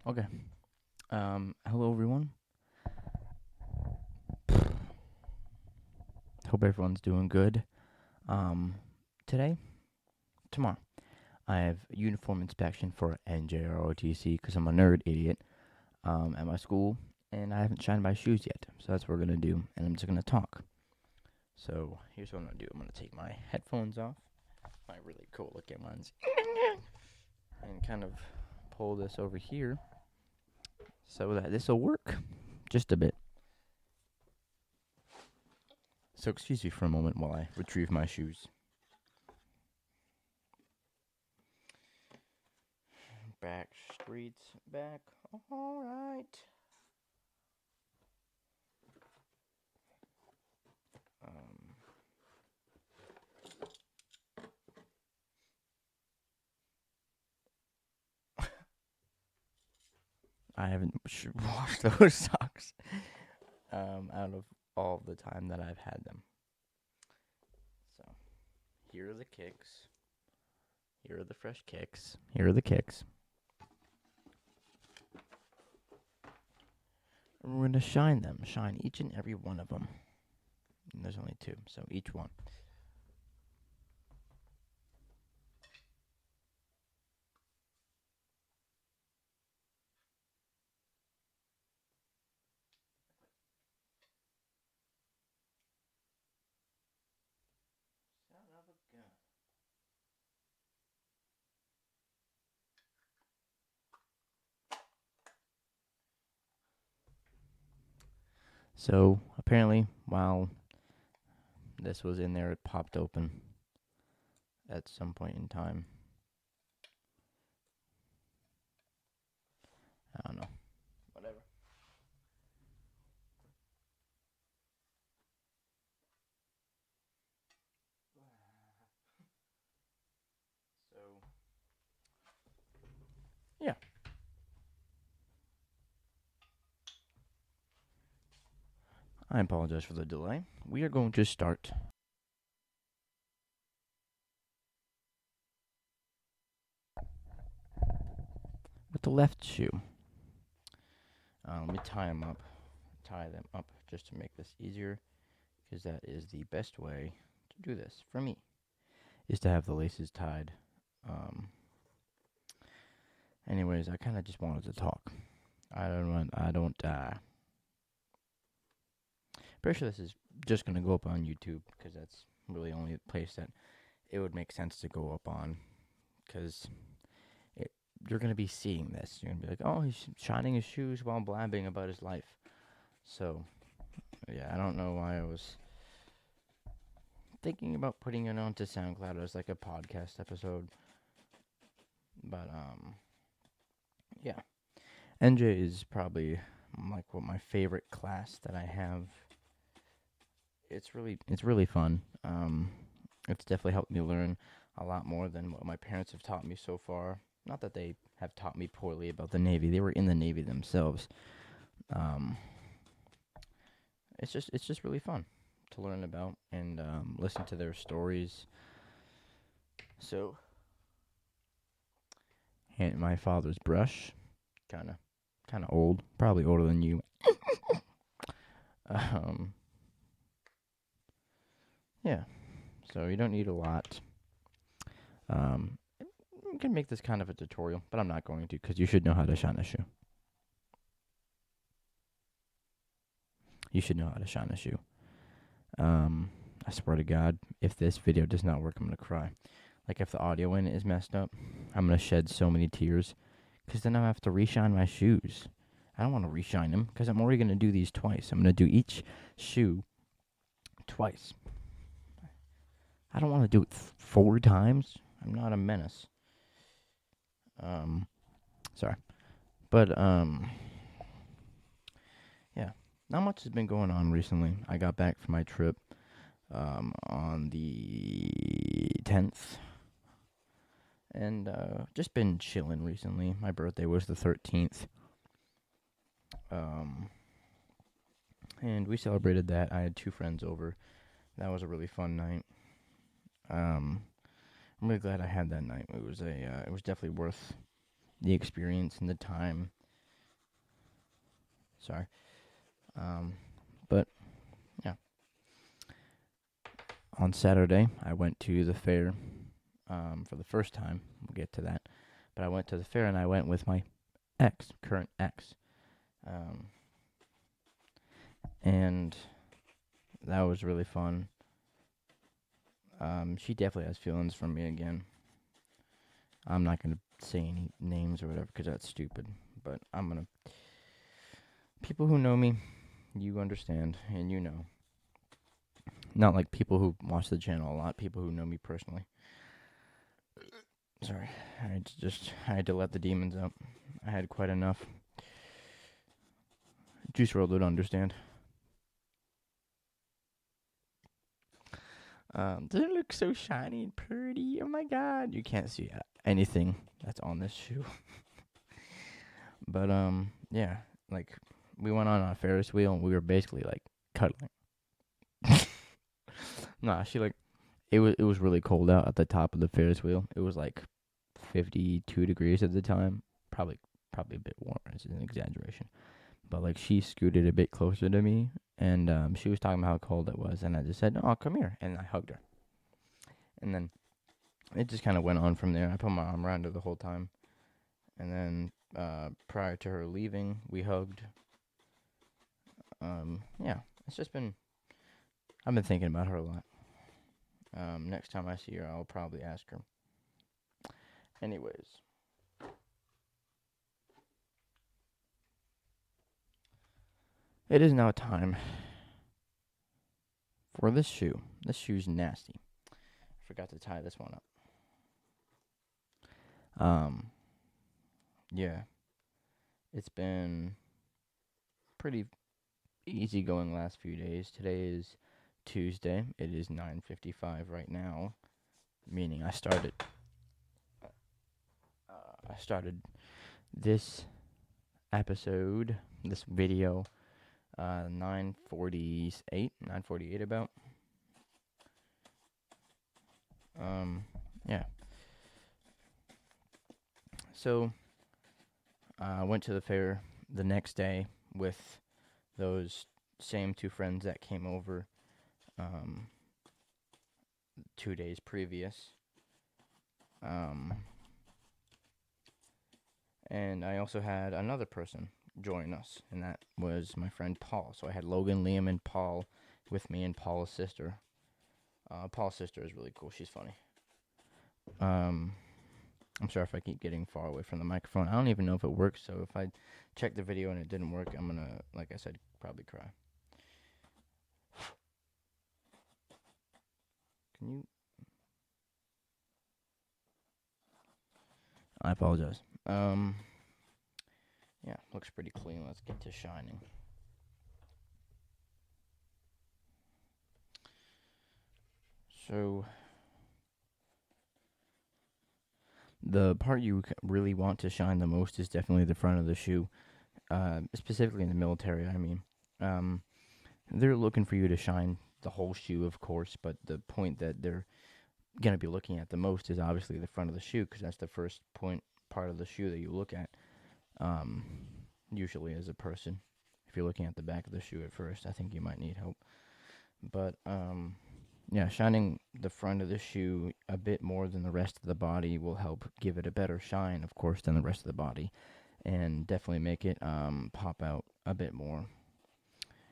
Okay. Hello everyone. Hope everyone's doing good. Um, today, tomorrow, I have uniform inspection for NJROTC because I'm a nerd idiot. At my school, and I haven't shined my shoes yet. So that's what we're gonna do, and I'm just gonna talk. So here's what I'm gonna do. I'm gonna take my headphones off, my really cool looking ones, and kind of pull this over here so that this will work just a bit. So excuse me for a moment while I retrieve my shoes. Back streets, back. All right. Um, I haven't washed those socks out of all the time that I've had them. So here are the kicks. Here are the fresh kicks. Here are the kicks. And we're gonna shine them. Shine each and every one of them. And there's only two, so each one. Son of a gun. So apparently, while this was in there, it popped open at some point in time. I don't know. Whatever. So yeah. I apologize for the delay. We are going to start with the left shoe. Let me tie them up. Tie them up just to make this easier, because that is the best way to do this for me, is to have the laces tied. Anyways, I kind of just wanted to talk. Pretty sure this is just going to go up on YouTube, because that's really the only place that it would make sense to go up on, because you're going to be seeing this. You're going to be like, oh, he's shining his shoes while blabbing about his life. So, yeah, I don't know why I was thinking about putting it onto SoundCloud as like a podcast episode. But, yeah. NJ is probably like what my favorite class that I have. It's really fun. It's definitely helped me learn a lot more than what my parents have taught me so far. Not that they have taught me poorly about the Navy. They were in the Navy themselves. Um, it's just really fun to learn about and listen to their stories. So, and my father's brush, kind of old, probably older than you. um, yeah. So you don't need a lot. Um, you can make this kind of a tutorial, but I'm not going to, because you should know how to shine a shoe. You should know how to shine a shoe. I swear to God, if this video does not work, I'm gonna cry. Like, if the audio in it is messed up, I'm gonna shed so many tears, because then I have to reshine my shoes. I don't want to reshine them, because I'm already gonna do these twice. I'm gonna do each shoe twice. I don't want to do it 4 times. I'm not a menace. Sorry, but yeah, not much has been going on recently. I got back from my trip on the 10th, and just been chilling recently. My birthday was the 13th, and we celebrated that. I had 2 friends over. That was a really fun night. I'm really glad I had that night. It was definitely worth the experience and the time. Sorry. But yeah, on Saturday I went to the fair for the first time. We'll get to that. But I went to the fair and I went with my current ex. Um, and that was really fun. She definitely has feelings for me again. I'm not going to say any names or whatever because that's stupid. But I'm going to. People who know me, you understand and you know. Not like people who watch the channel a lot, people who know me personally. Sorry, I had to let the demons out. I had quite enough. Juice WRLD would understand. Does it look so shiny and pretty? Oh my god. You can't see anything that's on this shoe. But, yeah. Like, we went on a Ferris wheel and we were basically, like, cuddling. Nah, it was really cold out at the top of the Ferris wheel. It was, like, 52 degrees at the time. Probably a bit warmer. It's an exaggeration. But, like, she scooted a bit closer to me, and she was talking about how cold it was, and I just said, "Oh, come here," and I hugged her. And then it just kind of went on from there. I put my arm around her the whole time. And then prior to her leaving, we hugged. Yeah, it's just been... I've been thinking about her a lot. Next time I see her, I'll probably ask her. Anyways. It is now time for this shoe. This shoe's nasty. I forgot to tie this one up. Yeah. It's been pretty easy going last few days. Today is Tuesday. It is 9:55 right now, meaning I started this episode, this video, 9:48 about. Yeah. So, I went to the fair the next day with those same two friends that came over 2 days previous. And I also had another person join us, and that was my friend Paul. So I had Logan, Liam, and Paul with me, and Paul's sister. Paul's sister is really cool. She's funny. I'm sorry if I keep getting far away from the microphone. I don't even know if it works, so if I check the video and it didn't work, I'm gonna, like I said, probably cry. Can you... I apologize. Yeah, looks pretty clean. Let's get to shining. So, the part you really want to shine the most is definitely the front of the shoe. Specifically in the military, I mean. They're looking for you to shine the whole shoe, of course, but the point that they're going to be looking at the most is obviously the front of the shoe, because that's the first part of the shoe that you look at, usually as a person. If you're looking at the back of the shoe at first, I think you might need help. But, yeah, shining the front of the shoe a bit more than the rest of the body will help give it a better shine, of course, than the rest of the body, and definitely make it pop out a bit more,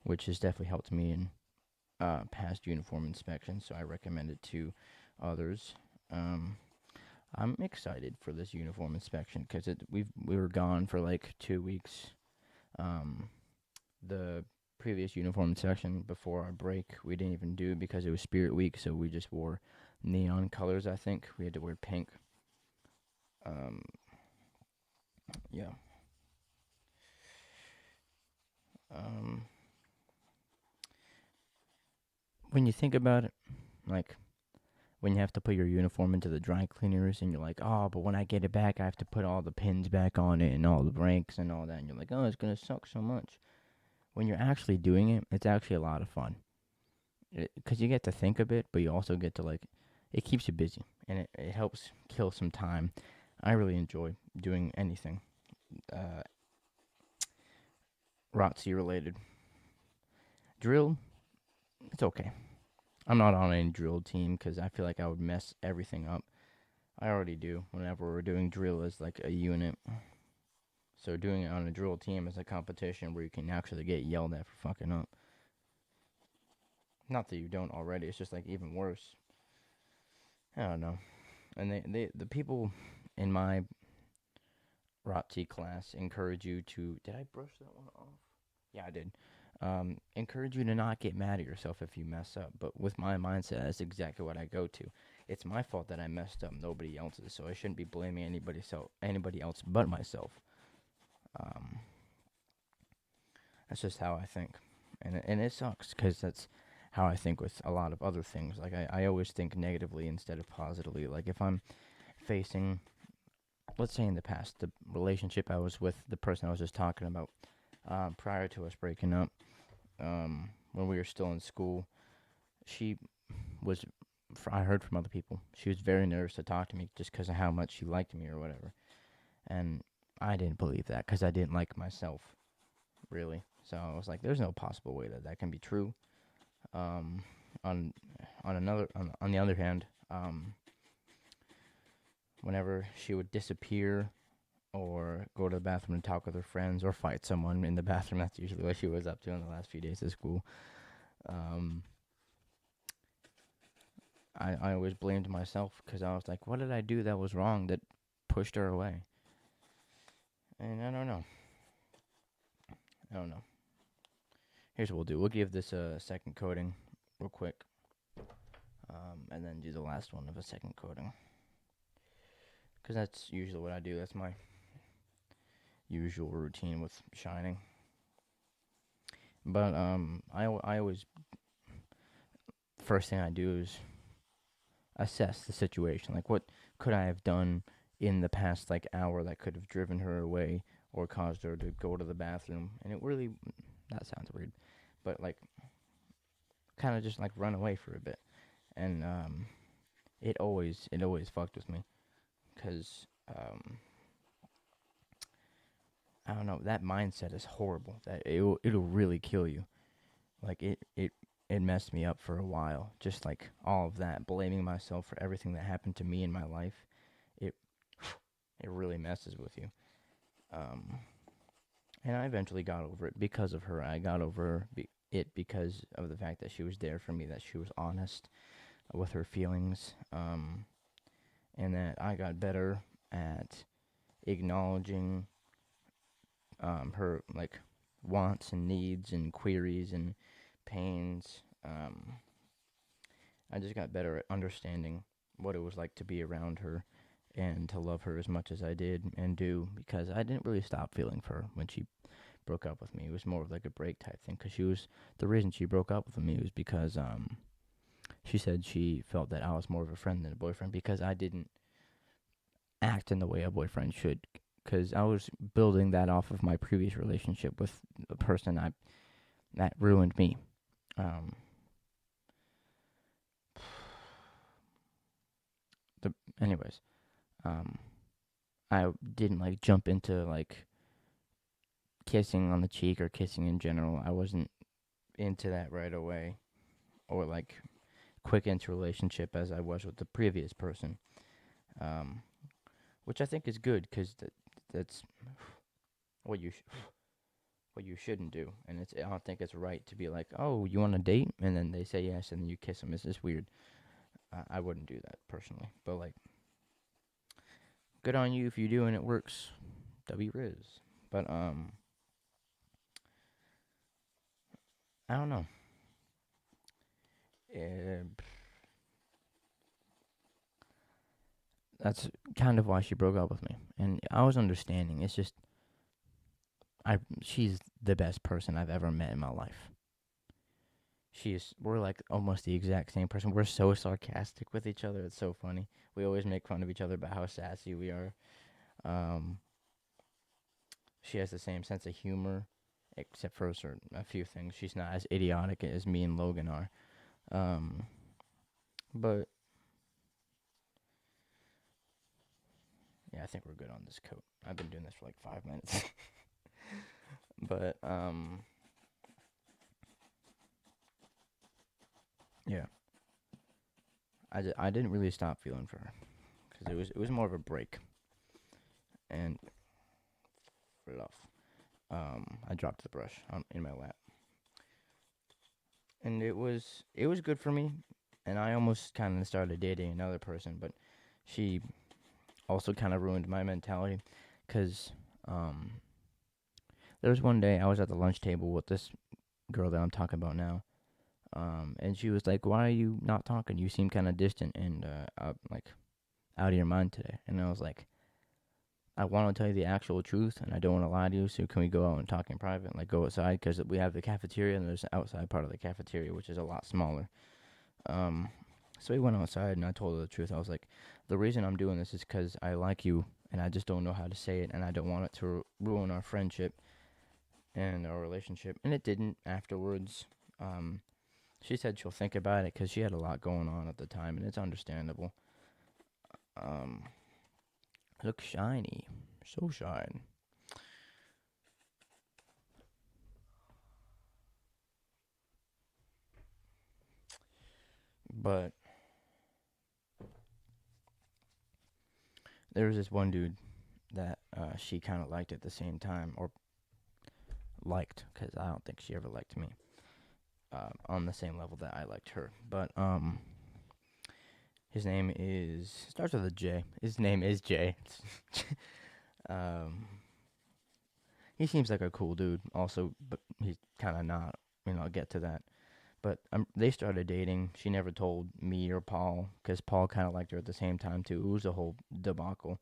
which has definitely helped me in past uniform inspections, so I recommend it to others. I'm excited for this uniform inspection because we were gone for like 2 weeks. The previous uniform inspection before our break we didn't even do because it was Spirit Week, so we just wore neon colors. I think we had to wear pink. Yeah. When you think about it, like when you have to put your uniform into the dry cleaners and you're like, oh, but when I get it back, I have to put all the pins back on it and all the ranks and all that. And you're like, oh, it's going to suck so much. When you're actually doing it, it's actually a lot of fun. Because you get to think a bit, but you also get to, like, it keeps you busy. And it helps kill some time. I really enjoy doing anything. ROTC related. Drill, it's okay. I'm not on any drill team because I feel like I would mess everything up. I already do whenever we're doing drill as like a unit. So doing it on a drill team is a competition where you can actually get yelled at for fucking up. Not that you don't already. It's just like even worse. I don't know. And the people in my ROTC class encourage you to. Did I brush that one off? Yeah, I did. Encourage you to not get mad at yourself if you mess up. But with my mindset, that's exactly what I go to. It's my fault that I messed up, nobody else's. So I shouldn't be blaming anybody else but myself. Um, that's just how I think, and it sucks because that's how I think with a lot of other things. Like I always think negatively instead of positively. Like if I'm facing, let's say in the past, the relationship I was with, the person I was just talking about, prior to us breaking up, when we were still in school, she was. I heard from other people she was very nervous to talk to me just because of how much she liked me or whatever, and I didn't believe that because I didn't like myself really. So I was like, "There's no possible way that that can be true." Um, on on the other hand, whenever she would disappear or go to the bathroom and talk with her friends or fight someone in the bathroom, that's usually what she was up to in the last few days of school. Um, I always blamed myself because I was like, what did I do that was wrong that pushed her away? And I don't know. I don't know. Here's what we'll do. We'll give this a second coating real quick. And then do the last one of a second coating. Because that's usually what I do. That's my usual routine with shining. But I always, first thing I do is assess the situation. Like, what could I have done in the past, like, hour that could have driven her away or caused her to go to the bathroom? And it really, that sounds weird, but, like, kind of just, like, run away for a bit. And, it always fucked with me. Because, I don't know, that mindset is horrible. That it'll really kill you. Like, it messed me up for a while. Just like all of that, blaming myself for everything that happened to me in my life. It it really messes with you. Um, and I eventually got over it because of her. I got over it because of the fact that she was there for me, that she was honest with her feelings, and that I got better at acknowledging her like wants and needs and queries and pains. I just got better at understanding what it was like to be around her and to love her as much as I did and do, because I didn't really stop feeling for her when she broke up with me. It was more of like a break type thing, because the reason she broke up with me was because she said she felt that I was more of a friend than a boyfriend because I didn't act in the way a boyfriend should, because I was building that off of my previous relationship with the person that ruined me. Um, anyways, um, I didn't like jump into like kissing on the cheek or kissing in general. I wasn't into that right away, or like quick into relationship as I was with the previous person, um, which I think is good because that's what what you shouldn't do, and I don't think it's right to be like, oh, you want a date, and then they say yes, and then you kiss them. It's just weird. I wouldn't do that personally, but like, good on you if you do and it works. W Riz. But I don't know. Uh, that's kind of why she broke up with me, and I was understanding. It's just she's the best person I've ever met in my life. We're like almost the exact same person. We're so sarcastic with each other. It's so funny. We always make fun of each other about how sassy we are. Um, she has the same sense of humor, except for a few things. She's not as idiotic as me and Logan are. Um, but yeah, I think we're good on this coat. I've been doing this for like 5 minutes. But yeah, I didn't really stop feeling for her because it was more of a break and fluff. I dropped the brush in my lap, and it was good for me. And I almost kind of started dating another person, but she also kind of ruined my mentality, cause um there was one day I was at the lunch table with this girl that I'm talking about now, and she was like, "Why are you not talking? You seem kind of distant and like out of your mind today." And I was like, "I want to tell you the actual truth, and I don't want to lie to you. So can we go out and talk in private, like go outside? Because we have the cafeteria, and there's the outside part of the cafeteria, which is a lot smaller." Um, so we went outside, and I told her the truth. I was like, "The reason I'm doing this is because I like you, and I just don't know how to say it, and I don't want it to ruin our friendship and our relationship." And it didn't afterwards. Um, she said she'll think about it because she had a lot going on at the time, and it's understandable. Um, look shiny, so shine. But there was this one dude that she kind of liked at the same time, or liked, because I don't think she ever liked me on the same level that I liked her. But his name is starts with a J. His name is Jay. um, he seems like a cool dude, also, but he's kind of not. I'll get to that. But they started dating. She never told me or Paul, because Paul kind of liked her at the same time too. It was a whole debacle.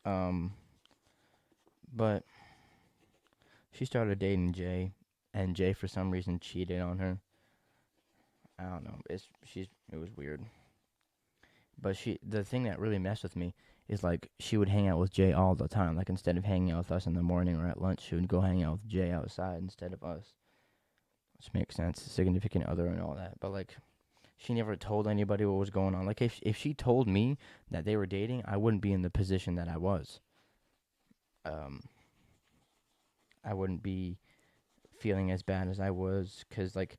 Um, but she started dating Jay, and Jay for some reason cheated on her. I don't know. It was weird. But the thing that really messed with me is like she would hang out with Jay all the time. Like instead of hanging out with us in the morning or at lunch, she would go hang out with Jay outside instead of us. Which makes sense, significant other and all that. But like she never told anybody what was going on. Like if she told me that they were dating, I wouldn't be in the position that I was. Um, I wouldn't be feeling as bad as I was, cause like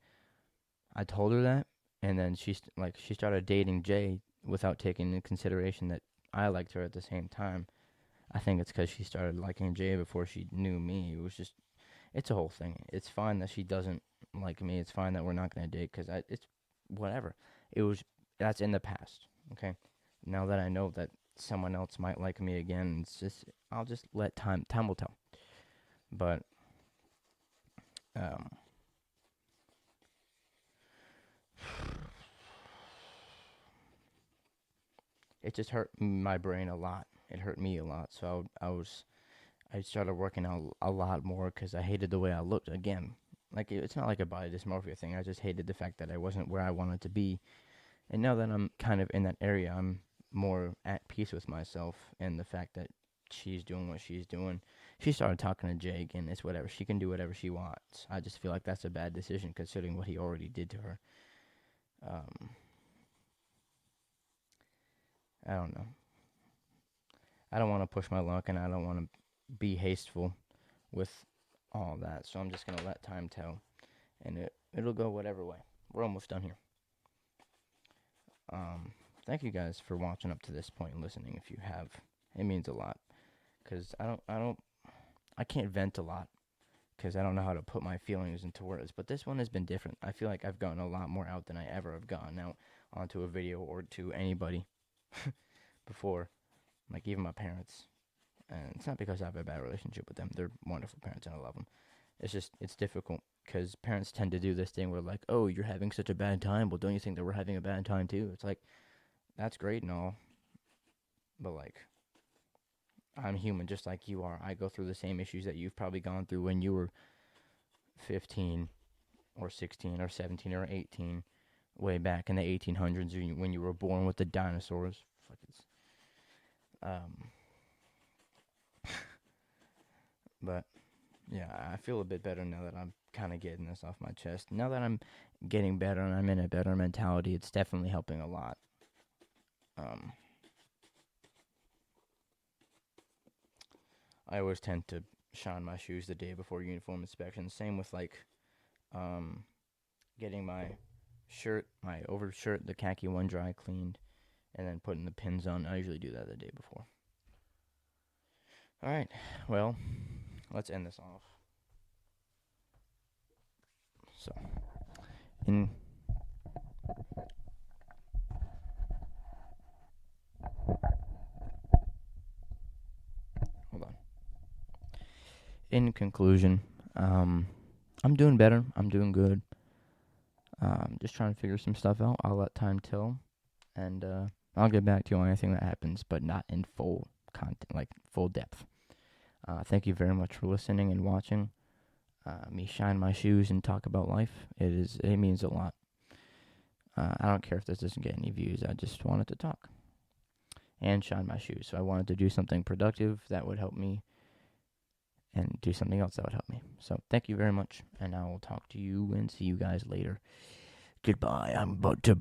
I told her that, and then she started dating Jay without taking into consideration that I liked her at the same time. I think it's because she started liking Jay before she knew me. It's a whole thing. It's fine that she doesn't like me. It's fine that we're not gonna date, cause it's whatever. That's in the past. Okay, now that I know that someone else might like me again, I'll just let time will tell. But um, it just hurt my brain a lot. It hurt me a lot. So I started working out a lot more because I hated the way I looked again. Like it's not like a body dysmorphia thing. I just hated the fact that I wasn't where I wanted to be. And now that I'm kind of in that area, I'm more at peace with myself and the fact that she's doing what she's doing. She started talking to Jay again. It's whatever. She can do whatever she wants. I just feel like that's a bad decision considering what he already did to her. Um, I don't know. I don't want to push my luck, and I don't want to be hasteful with all that. So I'm just gonna let time tell, and it'll go whatever way. We're almost done here. Um, Thank you guys for watching up to this point and listening. If you have, it means a lot. Cause I can't vent a lot. Cause I don't know how to put my feelings into words. But this one has been different. I feel like I've gotten a lot more out than I ever have gotten out onto a video or to anybody before. Like even my parents. And it's not because I have a bad relationship with them. They're wonderful parents and I love them. It's difficult because parents tend to do this thing where like, oh, you're having such a bad time. Well, don't you think that we're having a bad time too? It's like that's great and all, but like I'm human just like you are. I go through the same issues that you've probably gone through when you were 15 or 16 or 17 or 18, way back in the 1800s when you were born with the dinosaurs. Fuck it's, um, but yeah, I feel a bit better now that I'm kind of getting this off my chest. Now that I'm getting better and I'm in a better mentality, it's definitely helping a lot. I always tend to shine my shoes the day before uniform inspection. Same with like um, getting my shirt, my overshirt, the khaki one, dry cleaned, and then putting the pins on. I usually do that the day before. All right, well, let's end this off. So, in hold on. In conclusion, I'm doing better. I'm doing good. Just trying to figure some stuff out. I'll let time tell, and I'll get back to you on anything that happens, but not in full content, like full depth. Thank you very much for listening and watching me shine my shoes and talk about life. It means a lot. I don't care if this doesn't get any views. I just wanted to talk and shine my shoes. So I wanted to do something productive that would help me and do something else that would help me. So thank you very much, and I will talk to you and see you guys later. Goodbye. I'm about to